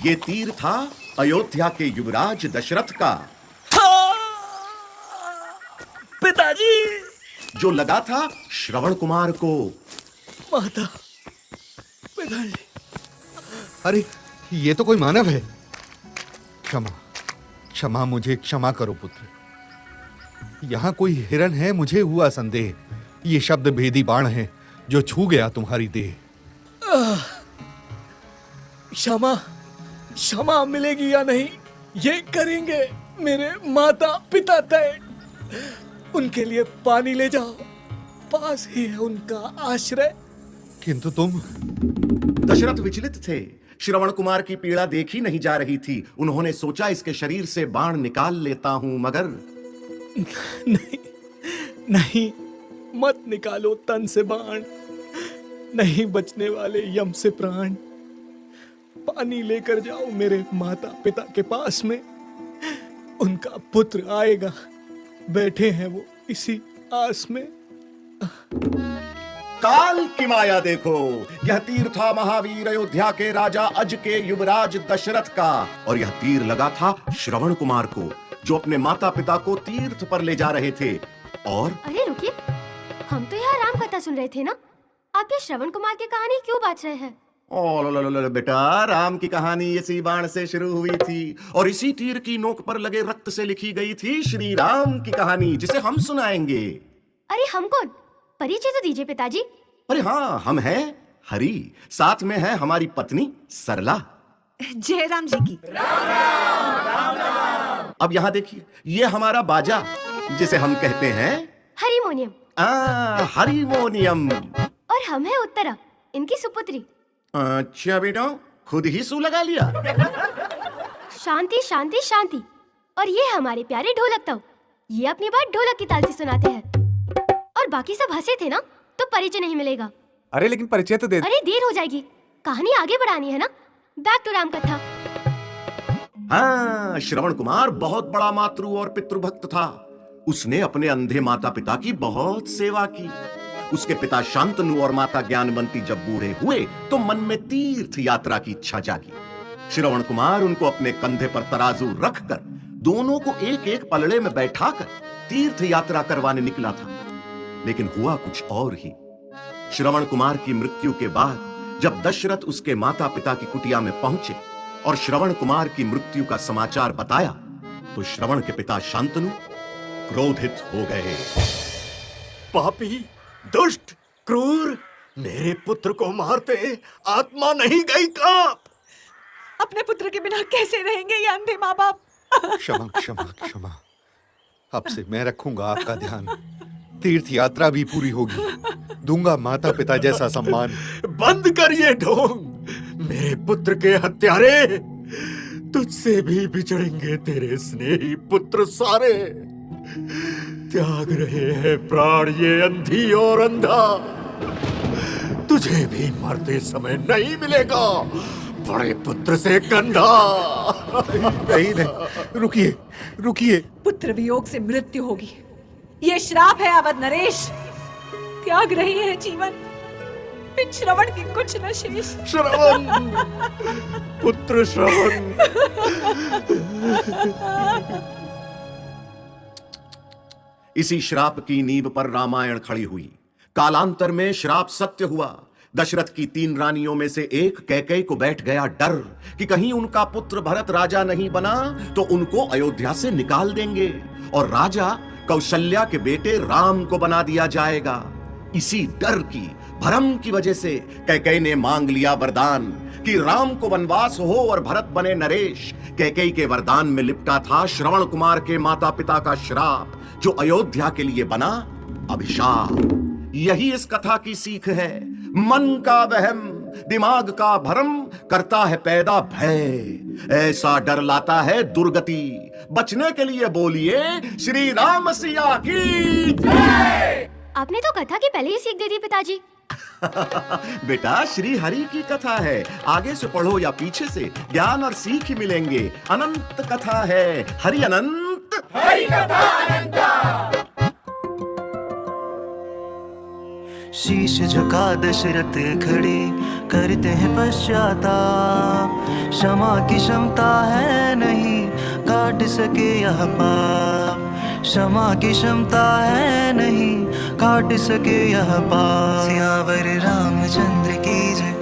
ये तीर था अयोध्या के युवराज दशरथ का, पिताजी। जो लगा था श्रवण कुमार को। माता, पिताजी। अरे ये तो कोई मानव है। क्षमा क्षमा, मुझे क्षमा करो पुत्र। यहाँ कोई हिरन है, मुझे हुआ संदेह। ये शब्द भेदी बाण है जो छू गया तुम्हारी देह। क्षमा क्षमा मिलेगी या नहीं, ये करेंगे मेरे माता पिता तय। उनके लिए पानी ले जाओ, पास ही है उनका आश्रय। किंतु तुम। दशरथ विचलित थे। श्रवण कुमार की पीड़ा देखी नहीं जा रही थी। उन्होंने सोचा इसके शरीर से बाण निकाल लेता हूं, मगर नहीं नहीं, मत निकालो तन से बाण। नहीं बचने वाले यम से प्राण। पानी लेकर जाओ मेरे माता पिता के पास में। उनका पुत्र आएगा, बैठे हैं वो इसी आस में। काल की माया देखो। यह तीर था महावीर अयोध्या के राजा अज के युवराज दशरथ का, और यह तीर लगा था श्रवण कुमार को, जो अपने माता पिता को तीर्थ पर ले जा रहे थे। और अरे रुकिए, हम तो यहाँ राम कथा सुन रहे थे ना। आप ये श्रवण कुमार की कहानी क्यों बांट रहे हैं? ओ बेटा, राम की कहानी इसी बाण से शुरू हुई थी, और इसी तीर की नोक पर लगे रक्त से लिखी गई थी श्री राम की कहानी, जिसे हम सुनाएंगे। अरे हम कौन? परिचय तो दीजिए पिताजी। अरे हाँ, हम हैं हरि, साथ में है हमारी पत्नी सरला। जय राम जी की। अब यहाँ देखिए, ये हमारा बाजा, जिसे हम कहते हैं हरिमोनियम। हरिमोनियम। और हम हैं उत्तरा, इनकी सुपुत्री। अच्छा बेटा, खुद ही सू लगा लिया। शांति शांति शांति। और ये हमारे प्यारे ढोलक तो, ये अपनी बात ढोलक की ताल से सुनाते हैं। और बाकी सब हंसे थे ना, तो परिचय नहीं मिलेगा। अरे लेकिन परिचय तो दे। अरे देर हो जाएगी, कहानी आगे बढ़ानी है ना। बैक टू राम कथा। हाँ, श्रवण कुमार बहुत बड़ा मातृ और पितृभक्त था। उसने अपने अंधे माता पिता की बहुत सेवा की। उसके पिता शांतनु और माता ज्ञानवंती जब बूढ़े हुए तो मन में तीर्थ यात्रा की इच्छा जागी। श्रवण कुमार उनको अपने कंधे पर तराजू रखकर दोनों को एक एक पलड़े में बैठाकर तीर्थ यात्रा करवाने निकला था। लेकिन हुआ कुछ और ही। श्रवण कुमार की मृत्यु के बाद जब दशरथ उसके माता पिता की कुटिया में पहुंचे और श्रवण कुमार की मृत्यु का समाचार बताया, तो श्रवण के पिता शांतनु क्रोधित हो गए। पापी, दुष्ट, क्रूर, मेरे पुत्र को मारते आत्मा नहीं गई कांप? अपने पुत्र के बिना कैसे रहेंगे ये अंधे माँ बाप? क्षमा क्षमा क्षमा। अब से मैं रखूंगा आपका ध्यान। तीर्थ यात्रा भी पूरी होगी। दूंगा माता पिता जैसा सम्मान। बंद कर ये ढोंग। मेरे पुत्र के हत्यारे, तुझसे भी बिछड़ेंगे तेरे स्नेही पुत्र सारे। त्याग रहे हैं प्राण ये अंधी और अंधा। तुझे भी मरते समय नहीं मिलेगा बड़े पुत्र से कंधा। नहीं नहीं, रुकिए रुकिए। पुत्र वियोग से मृत्यु होगी, ये श्राप है अवध नरेश। त्याग रही है जीवन, इन श्रवण की कुछ न शेष। श्रवण, पुत्र श्रवण। इसी श्राप की नींव पर रामायण खड़ी हुई। कालांतर में श्राप सत्य हुआ। दशरथ की 3 रानियों में से एक कैकेयी को बैठ गया डर कि कहीं उनका पुत्र भरत राजा नहीं बना तो उनको अयोध्या से निकाल देंगे और राजा कौशल्या के बेटे राम को बना दिया जाएगा। इसी डर की, भरम की वजह से कैकेयी ने मांग लिया वरदान कि राम को वनवास हो और भरत बने नरेश। कैकेयी के वरदान में लिपटा था श्रवण कुमार के माता पिता का श्राप, जो अयोध्या के लिए बना अभिशाप। यही इस कथा की सीख है। मन का वहम, दिमाग का भ्रम करता है पैदा भय। ऐसा डर लाता है दुर्गति। बचने के लिए बोलिए श्री राम सिया की जय। आपने तो कथा की पहले ही सीख दे दी पिताजी। बेटा, श्री हरि की कथा है। आगे से पढ़ो या पीछे से, ज्ञान और सीख ही मिलेंगे। अनंत कथा है। हरि अनंत, हरि कथा अनंत। शीश झुका दशरथ खड़े करते हैं पश्चाताप। क्षमा की क्षमता है नहीं काट सके यह पाप, क्षमा की क्षमता है नहीं काट सके यह पाप। सियावर रामचंद्र की जय।